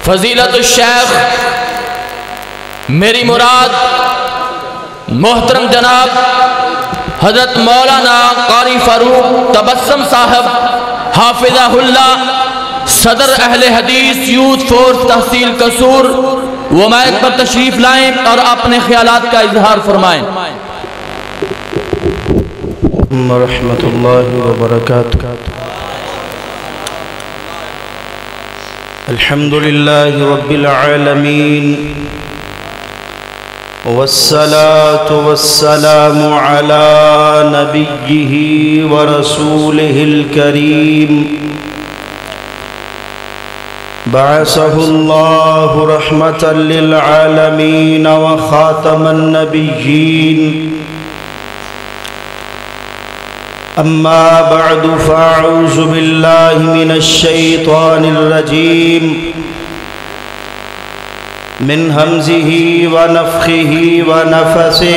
فضیلت الشیخ میری مراد محترم جناب حضرت مولانا قاری فاروق تبسم صاحب حافظہ اللہ صدر اہل حدیث یوتھ فورس تحصیل قصور وہ مائک پر تشریف لائیں اور اپنے خیالات کا اظہار فرمائیں۔ ورحمۃ اللہ وبرکاتہ۔ الحمد للہ رب العالمین والصلاة والسلام على نبیہ ورسولہ الکریم بعثہ اللہ رحمة للعالمین وخاتم النبیین اما بعد فاعوذ باللہ من الشیطان الرجیم من ہمزہ ونفخہ ونفثہ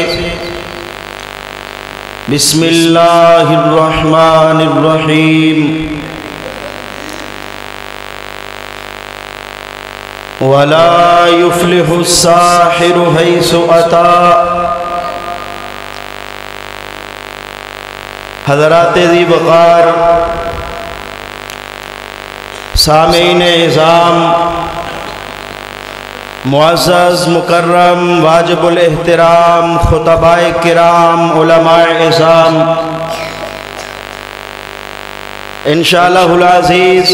بسم اللہ الرحمن الرحیم ولا يفلح الساحر حيث أتى۔ حضرات ذی وقار سامعین اعظام، معزز مکرم واجب الاحترام خطباء کرام، علماء اعظام، انشاءاللہ العزیز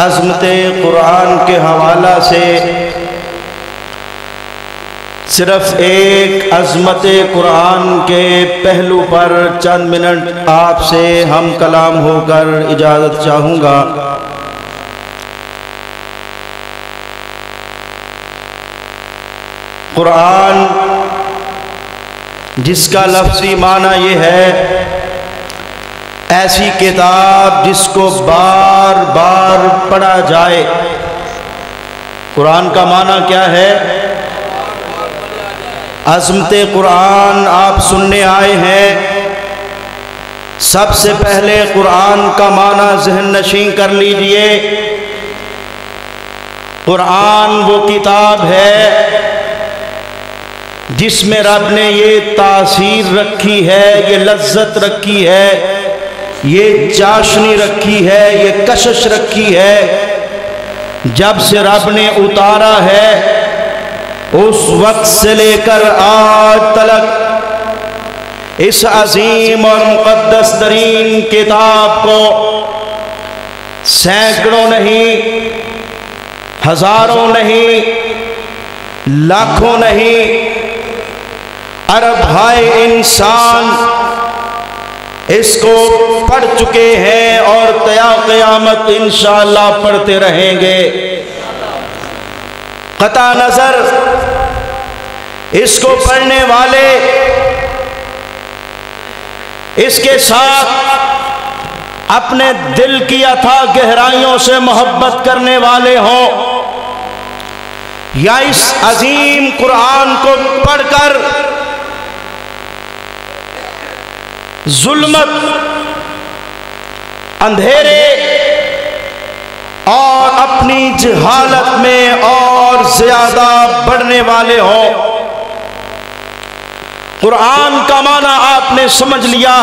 عظمت قرآن کے حوالہ سے صرف ایک عظمت قرآن کے پہلو پر چند منٹ آپ سے ہم کلام ہو کر اجازت چاہوں گا۔ قرآن جس کا لفظی معنی یہ ہے ایسی کتاب جس کو بار بار پڑھا جائے۔ قرآن کا معنی کیا ہے؟ عظمت قرآن آپ سننے آئے ہیں، سب سے پہلے قرآن کا معنی ذہن نشین کر لیجئے۔ قرآن وہ کتاب ہے جس میں رب نے یہ تاثیر رکھی ہے، یہ لذت رکھی ہے، یہ چاشنی رکھی ہے، یہ کشش رکھی ہے، جب سے رب نے اتارا ہے اس وقت سے لے کر آج تلک اس عظیم اور مقدس ترین کتاب کو سینکڑوں نہیں، ہزاروں نہیں، لاکھوں نہیں، ارب ہائے انسان اس کو پڑھ چکے ہیں اور تا قیامت انشاءاللہ پڑھتے رہیں گے۔ قطع نظر اس کو پڑھنے والے اس کے ساتھ اپنے دل کی اتھاہ گہرائیوں سے محبت کرنے والے ہوں یا اس عظیم قرآن کو پڑھ کر ظلمت، اندھیرے اور اپنی جہالت میں اور زیادہ بڑھنے والے ہوں۔ قرآن کا معنی آپ نے سمجھ لیا۔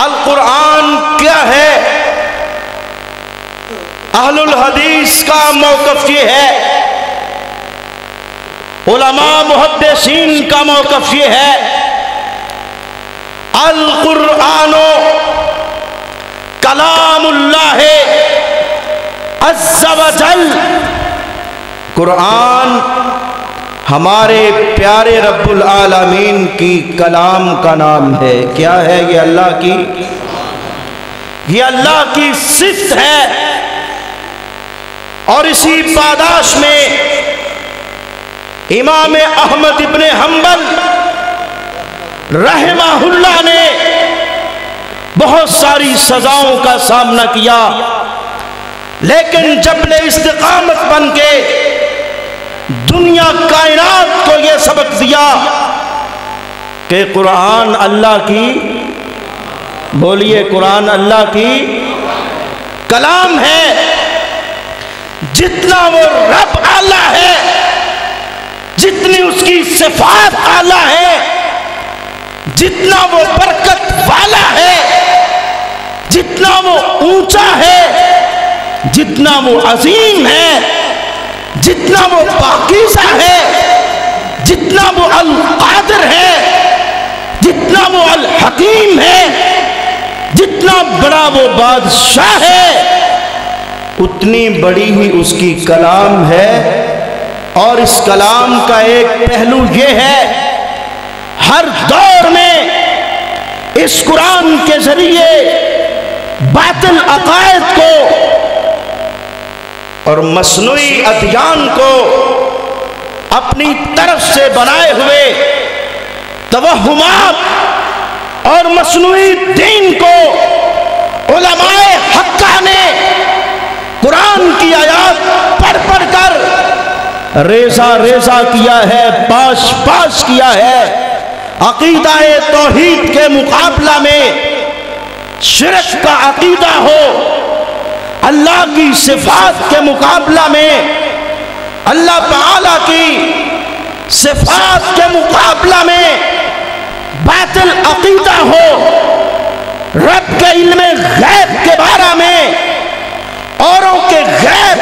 القرآن کیا ہے؟ اہل الحدیث کا موقف یہ ہے، علماء محدثین کا موقف یہ ہے، القرآن کلام اللہ عز و جل، قرآن ہمارے پیارے رب العالمین کی کلام کا نام ہے۔ کیا ہے یہ؟ اللہ کی صفت ہے۔ اور اسی پاداش میں امام احمد ابن حنبل رحمہ اللہ نے بہت ساری سزاؤں کا سامنا کیا، لیکن جبل استقامت بن کے دنیا کائنات کو یہ سبق دیا کہ قرآن اللہ کی، بولیے قرآن اللہ کی، کلام ہے، جتنا وہ رب اعلیٰ ہے، جتنی اس کی صفات اعلیٰ ہے، جتنا وہ برکت والا ہے، جتنا وہ اونچا ہے، جتنا وہ عظیم ہے، جتنا وہ پاکیزہ ہے، جتنا وہ القادر ہے، جتنا وہ الحکیم ہے، جتنا بڑا وہ بادشاہ ہے، اتنی بڑی ہی اس کی کلام ہے۔ اور اس کلام کا ایک پہلو یہ ہے، ہر دور میں اس قرآن کے ذریعے باطل عقائد کو اور مصنوعی ادیان کو اپنی طرف سے بنائے ہوئے توہمات اور مصنوعی دین کو علماء حقہ نے قرآن کی آیات پڑھ پڑھ کر ریزہ ریزہ کیا ہے، پاش پاش کیا ہے۔ عقیدہ توحید کے مقابلہ میں شرک کا عقیدہ ہو، اللہ کی صفات کے مقابلہ میں اللہ تعالی کی صفات کے مقابلہ میں باطل عقیدہ ہو، رب کے علم غیب کے بارے میں اوروں کے غیب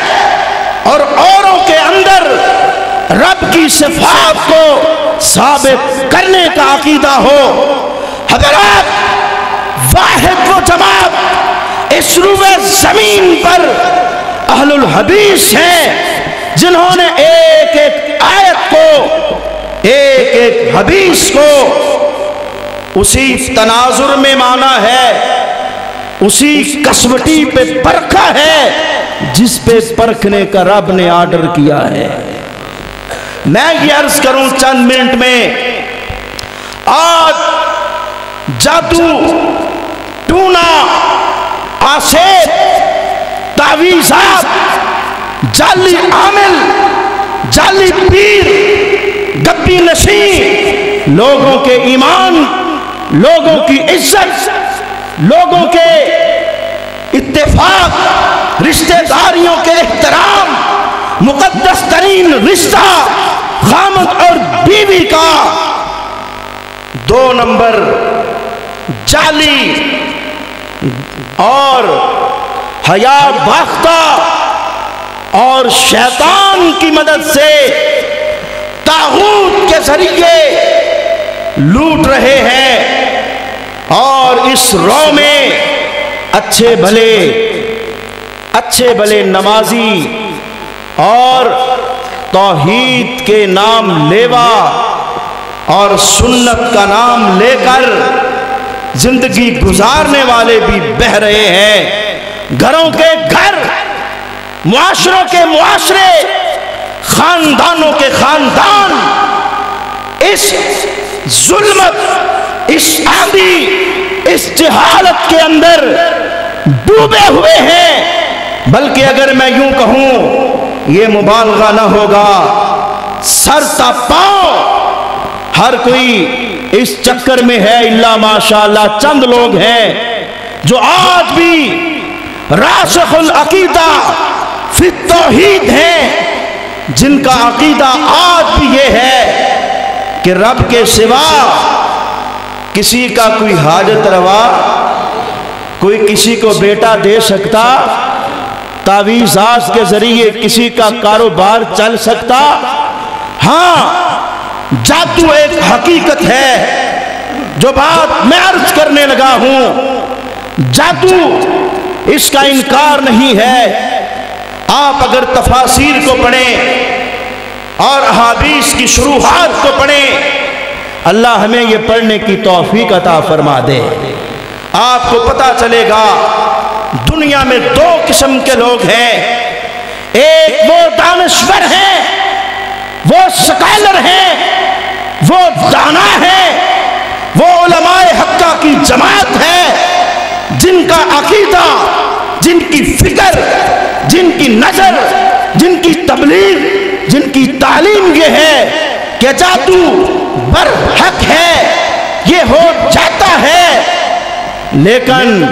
اور اوروں کے اندر رب کی صفات کو ثابت کرنے کا عقیدہ ہو۔ حضرات، واحد و جماعت اس روئے زمین پر اہل الحدیث ہیں جنہوں نے ایک ایک آیت کو، ایک ایک حدیث کو اسی تناظر میں مانا ہے، اسی کسوٹی پہ پرکھا ہے جس پہ پرکھنے کا رب نے آرڈر کیا ہے۔ میں یہ عرض کروں چند منٹ میں، آج جادو، ٹونا، آسیب، تعویذات، جعلی عامل، جعلی پیر، گپی نشین لوگوں کے ایمان، لوگوں کی عزت، لوگوں کے اتفاق، رشتہ داریوں کے احترام، مقدس ترین رشتہ خامد اور بیوی کا 2 نمبر جعلی اور حیا باختہ اور شیطان کی مدد سے طاغوت کے ذریعے لوٹ رہے ہیں۔ اور اس رو میں اچھے بھلے نمازی اور توحید کے نام لیوا اور سنت کا نام لے کر زندگی گزارنے والے بھی بہہ رہے ہیں۔ گھروں کے گھر، معاشروں کے معاشرے، خاندانوں کے خاندان اس ظلمت، اس آندھی، اس جہالت کے اندر ڈوبے ہوئے ہیں۔ بلکہ اگر میں یوں کہوں، یہ مبالغہ نہ ہوگا، سر تا پاؤں ہر کوئی اس چکر میں ہے، الا ماشاءاللہ چند لوگ ہیں جو آج بھی راسخ العقیدہ فی التوحید ہیں، جن کا عقیدہ آج بھی یہ ہے کہ رب کے سوا کسی کا کوئی حاجت روا، کوئی کسی کو بیٹا دے سکتا، تعویذات کے ذریعے کسی کا کاروبار چل سکتا۔ ہاں، جادو ایک حقیقت ہے جو بات میں عرض کرنے لگا ہوں، جادو اس کا انکار نہیں ہے۔ آپ اگر تفاسیر کو پڑھیں اور احادیث کی شروحات کو پڑھیں، اللہ ہمیں یہ پڑھنے کی توفیق عطا فرما دے، آپ کو پتہ چلے گا دنیا میں 2 قسم کے لوگ ہیں۔ ایک وہ دانشور ہیں، وہ سکالر ہیں، وہ دانا ہیں، وہ علماء حقہ کی جماعت ہے، جن کا عقیدہ، جن کی فکر، جن کی نظر، جن کی تبلیغ، جن کی تعلیم یہ ہے کہ جادو برحق ہے، یہ ہو جاتا ہے۔ لیکن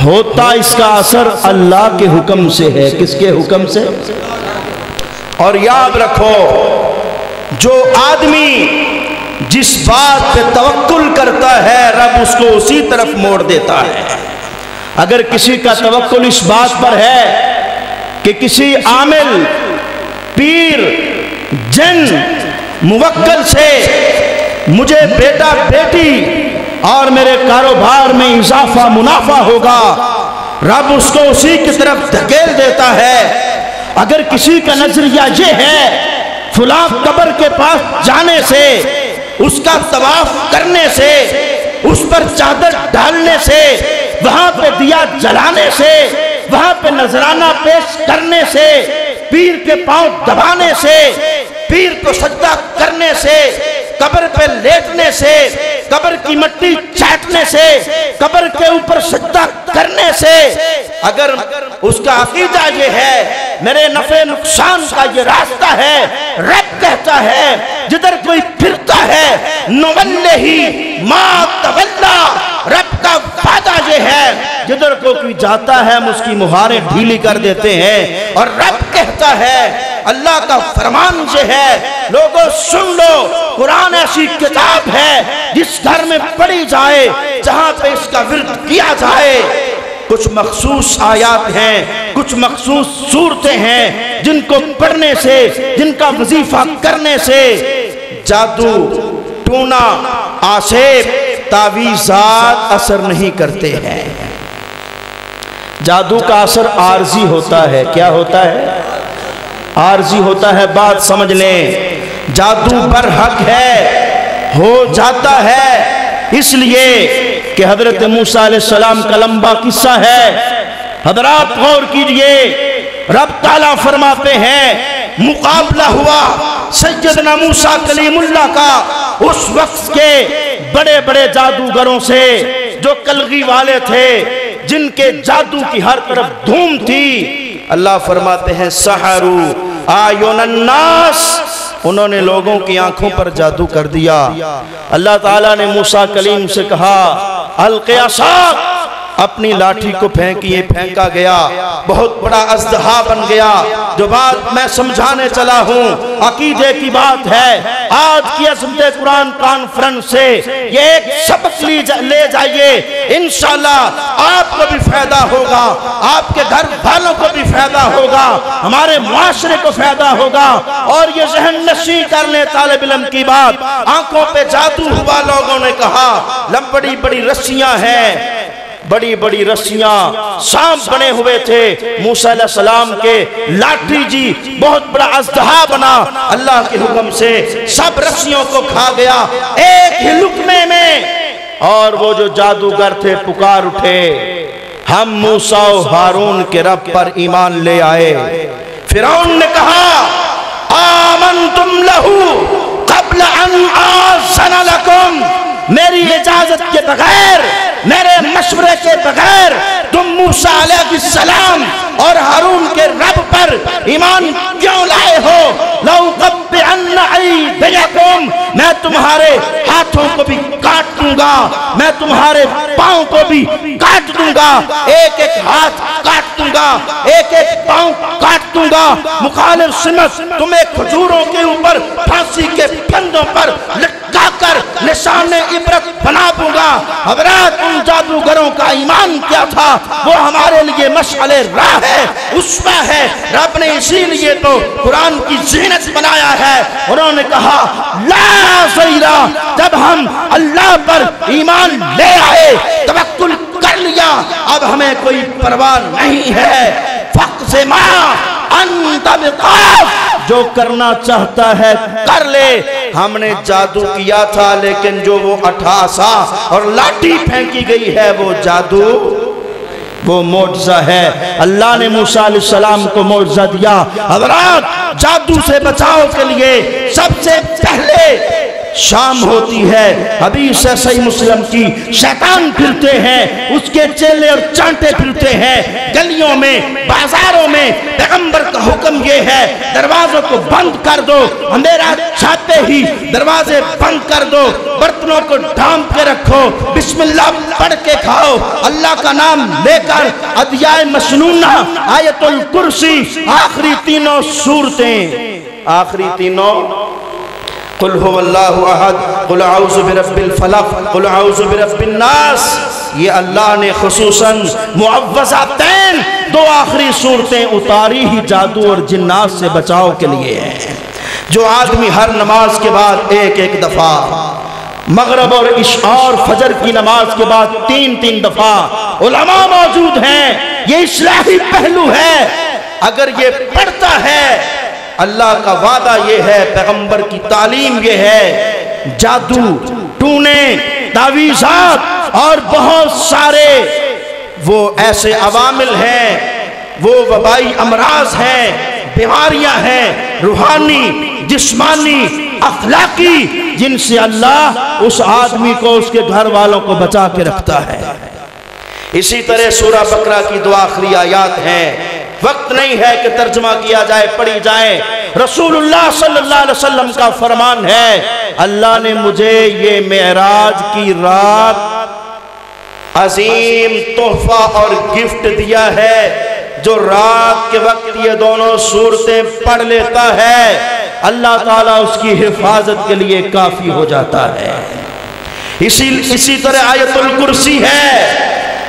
ہوتا اس کا اثر اللہ کے حکم سے ہے. کس کے حکم سے؟ اور یاد رکھو جو آدمی جس بات پہ توکل کرتا ہے رب اس کو اسی طرف موڑ دیتا ہے. اگر کسی کا توکل اس بات پر ہے کہ کسی عامل، پیر، جن، موکل سے مجھے بیٹا بیٹی اور میرے کاروبار میں اضافہ منافع ہوگا، رب اس کو اسی کی طرف دھکیل دیتا ہے. اگر کسی کا نظریہ یہ ہے فلاں قبر کے پاس جانے سے، اس کا طواف کرنے سے، اس پر چادر ڈالنے سے، وہاں پہ دیا جلانے سے، وہاں پہ نذرانہ پیش کرنے سے، پیر کے پاؤں دبانے سے، پیر کو سجدہ کرنے سے، قبر پہ لیٹنے سے، قبر کی مٹی چاٹنے سے، قبر کے اوپر سجدہ کرنے سے، اگر اس کا عقیدہ یہ ہے میرے نفع نقصان کا یہ راستہ ہے، رب کہتا ہے جدھر کوئی پھرتا ہے نوَلِّهِ مَا تَوَلَّى، رب کا وعدہ یہ ہے جدھر کوئی جاتا ہے ہم اس کی مہاریں ڈھیلی کر دیتے ہیں. اور رب کہتا ہے، اللہ کا فرمان یہ ہے، لوگوں سن لو، قرآن ایسی کتاب ہے جس گھر میں پڑھی جائے، جہاں پہ اس کا ورد کیا جائے. کچھ مخصوص آیات ہیں، کچھ مخصوص صورتیں ہیں جن کو پڑھنے سے، جن کا وظیفہ کرنے سے جادو، ٹونا، آسیب، تعویذات اثر نہیں کرتے ہیں. جادو کا اثر عارضی ہوتا ہے. کیا ہوتا ہے؟ عارضی ہوتا ہے. بات سمجھ لیں، جادو برحق ہے، ہو جاتا ہے. اس لیے کہ حضرت موسیٰ علیہ السلام کا لمبا قصہ ہے. حضرات غور کیجئے، رب تعالیٰ فرماتے ہیں مقابلہ ہوا سیدنا موسیٰ کلیم اللہ کا اس وقت کے بڑے بڑے جادوگروں سے جو کلغی والے تھے، جن کے جادو کی ہر طرف دھوم تھی. اللہ فرماتے ہیں سحرو آیون الناس، انہوں نے لوگوں کی آنکھوں پر جادو کر دیا. اللہ تعالیٰ نے موسیٰ کلیم سے کہا القی عصاک، اپنی لاٹھی کو پھینکیے. پھینکا گیا، بہت بڑا اژدہا بن گیا. جو بات میں سمجھانے چلا ہوں عقیدے کی بات ہے. آج کی عظمت قرآن کانفرنس سے یہ ایک سبق لے جائیے، انشاءاللہ آپ کو بھی فائدہ ہوگا، آپ کے گھر والوں کو بھی فائدہ ہوگا، ہمارے معاشرے کو فائدہ ہوگا. اور یہ ذہن نشین کر لیں طالب علم کی بات، آنکھوں پہ جادو ہوا. لوگوں نے کہا بڑی بڑی رسیاں ہیں، بڑی بڑی رسیاں، سانپ بنے ہوئے تھے. موسیٰ علیہ السلام کے لاٹھی جی بہت بڑا اژدہا بنا. اللہ کے حکم سے سب رسیوں کو کھا گیا ایک ہی لقمے میں. اور وہ جو جادوگر تھے پکار اٹھے، ہم موسیٰ و ہارون کے رب پر ایمان لے آئے. فرعون نے کہا آمنتم لہو قبل ان آذن لکم، میری اجازت کے بغیر، میرے مشورے کے بغیر تم موسیٰ علیہ السلام اور ہارون کے رب پر ایمان کیوں لائے ہو؟ لَأُقَطِّعَنَّ أَيْدِيَكُمْ، میں تمہارے ہاتھوں کو بھی کاٹ دوں گا، میں تمہارے پاؤں کو بھی کاٹ دوں گا. ایک ایک ہاتھ کاٹ دوں گا، ایک ایک پاؤں کاٹ دوں گا. مخالف سمت تمہیں کھجوروں کے اوپر پھانسی کے پھندوں پر لٹکا کر نشان عبرت بنا دوں گا. حضرات ان جادوگروں کا ایمان کیا تھا؟ وہ ہمارے لیے مشعل راہ ہے، اسوہ ہے. رب نے اسی لیے تو قرآن کی زینت بنایا ہے. انہوں نے کہا لا زیرہ، جب ہم اللہ پر ایمان لے آئے، توکل کر لیا، اب ہمیں کوئی پرواہ نہیں ہے. فقط ما انت بقاف، جو کرنا چاہتا ہے کر لے. ہم نے جادو کیا تھا، لیکن جو وہ اٹھاسا اور لاٹھی پھینکی گئی ہے وہ جادو، وہ معجزہ ہے. اللہ نے موسیٰ علیہ السلام کو معجزہ دیا. حضرات جادو سے بچاؤ کے لیے سب سے پہلے شام ہوتی ہے، حدیث ہے صحیح مسلم کی، شیطان پھرتے ہیں، اس کے چیلے اور چانٹے پھرتے ہیں گلیوں میں، بازاروں میں۔ پیغمبر کا حکم یہ ہے دروازوں کو بند کر دو، اندھیرا چھاتے ہی دروازے بند کر دو، برتنوں کو ڈھانپ کے رکھو، بسم اللہ پڑھ کے کھاؤ، اللہ کا نام لے کر ادعیائے مسنونہ، آیت الکرسی، آخری تینوں سورتیں، آخری تینوں، قل هو اللہ احد، قل اعوذ برب الفلق، قل اعوذ برب الناس، یہ اللہ نے خصوصاً معوذتین دو آخری صورتیں اتاری ہی جادو اور جنات سے بچاؤ کے لیے ہیں، جو آدمی ہر نماز کے بعد ایک ایک دفعہ، مغرب اور عشاء اور فجر کی نماز کے بعد تین تین دفعہ، علماء موجود ہیں، یہ اصلاحی پہلو ہے، اگر یہ پڑھتا ہے، اللہ کا وعدہ یہ ہے، پیغمبر کی تعلیم یہ ہے، جادو، ٹونے، تعویذات اور بہت سارے وہ ایسے عوامل ہیں، وہ وبائی امراض ہیں، بیماریاں ہیں، روحانی، جسمانی، اخلاقی، جن سے اللہ اس آدمی کو اس کے گھر والوں کو بچا کے رکھتا ہے۔ اسی طرح سورہ بقرہ کی دو آخری آیات ہیں، وقت نہیں ہے کہ ترجمہ کیا جائے، پڑھی جائے، رسول اللہ صلی اللہ علیہ وسلم کا فرمان ہے، اللہ نے مجھے یہ معراج کی رات عظیم تحفہ اور گفٹ دیا ہے، جو رات کے وقت یہ دونوں صورتیں پڑھ لیتا ہے، اللہ تعالیٰ اس کی حفاظت کے لیے کافی ہو جاتا ہے۔ اسی طرح آیت الکرسی ہے،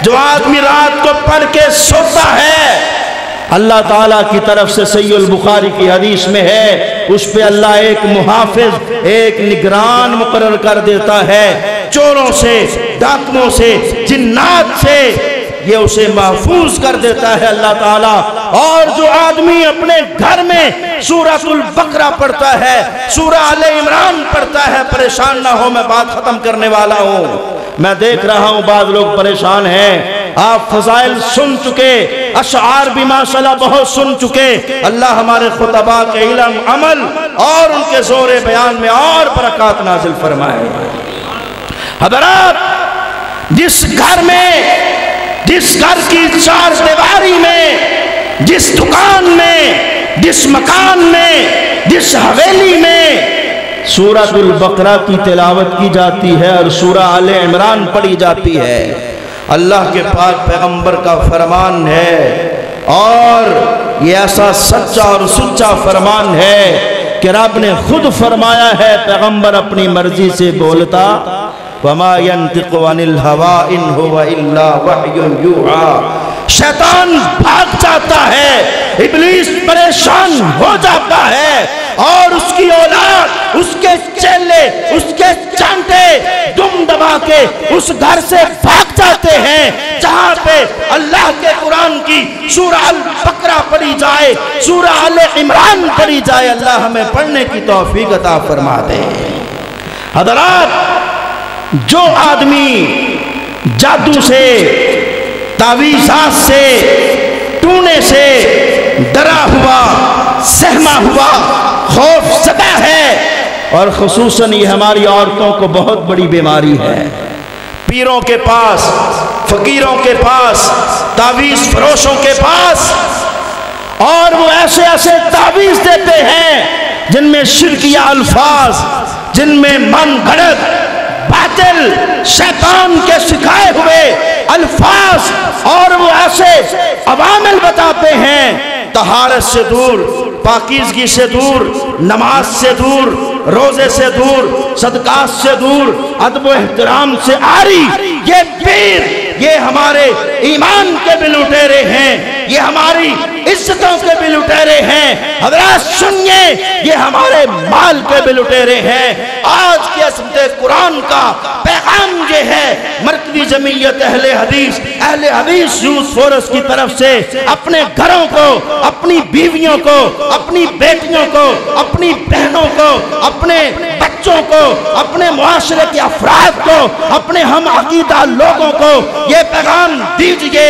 جو آدمی رات کو پڑھ کے سوتا ہے، اللہ تعالیٰ کی طرف سے صحیح البخاری کی حدیث میں ہے، اس پہ اللہ ایک محافظ، ایک نگران مقرر کر دیتا ہے، چوروں سے، ڈاکوؤں سے، جنات سے، یہ اسے محفوظ کر دیتا ہے اللہ تعالیٰ۔ اور جو آدمی اپنے گھر میں سورہ البقرہ پڑھتا ہے، سورہ آل عمران پڑھتا ہے، پریشان نہ ہو، میں بات ختم کرنے والا ہوں، میں دیکھ رہا ہوں بعض لوگ پریشان ہیں، آپ فضائل سن چکے، اشعار بھی ماشاءاللہ بہت سن چکے، اللہ ہمارے خطباء کے علم، عمل اور ان کے زور بیان میں اور برکات نازل فرمائے۔ حضرات، جس گھر میں، جس گھر کی چار دیواری میں، جس دکان میں، جس مکان میں، جس حویلی میں سورہ البقرہ کی تلاوت کی جاتی ہے اور سورہ آل عمران پڑھی جاتی ہے، اللہ کے پاک پیغمبر کا فرمان ہے، اور یہ ایسا سچا اور سچا فرمان ہے کہ رب نے خود فرمایا ہے، پیغمبر اپنی مرضی سے بولتا، وَمَا يَنْتِقُ عَنِ الْهَوَىٰ إِنْ هُوَ إِلَّا وَحْيٌ يُوحَىٰ، شیطان بھاگ جاتا ہے، ابلیس پریشان ہو جاتا ہے، اور اس کی اولاد، اس کے چیلے، اس کے چانٹے دم دبا کے اس گھر سے بھاگ جاتے ہیں جہاں پہ اللہ کے قرآن کی سورہ البقرہ پڑھی جائے، سورہ آل عمران پڑھی جائے۔ اللہ ہمیں پڑھنے کی توفیق عطا فرما دے۔ حضرات، جو آدمی جادو سے، تعویذات سے، ٹونے سے ڈرا ہوا، سہما ہوا، خوف زدہ ہے، اور خصوصاً یہ ہماری عورتوں کو بہت بڑی بیماری ہے، پیروں کے پاس، فقیروں کے پاس، تعویذ فروشوں کے پاس، اور وہ ایسے ایسے تعویذ دیتے ہیں جن میں شرکیہ الفاظ، جن میں من گھڑت، باطل، شیطان کے سکھائے ہوئے الفاظ، اور وہ ایسے عوامل بتاتے ہیں، طہارت سے دور، پاکیزگی سے دور، نماز سے دور، روزے سے دور، صدقات سے دور، ادب و احترام سے آری، یہ پیر، یہ ہمارے ایمان کے بھی لٹیرے ہیں، یہ ہماری عزتوں کے بھی لٹیرے ہیں۔ حضرات سنیے، یہ ہمارے مال کے بھی لٹیرے ہیں۔ آج کی عظمت قرآن کا پیغام یہ ہے، مرکزی جمعیت اہل حدیث یوتھ فورس کی طرف سے اپنے گھروں کو، اپنی بیویوں کو، اپنی بیٹیوں کو، اپنی بہنوں کو، اپنے بچوں کو، اپنے معاشرے کے افراد کو، اپنے ہم عقیدہ لوگوں کو یہ پیغام دیجئے،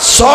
100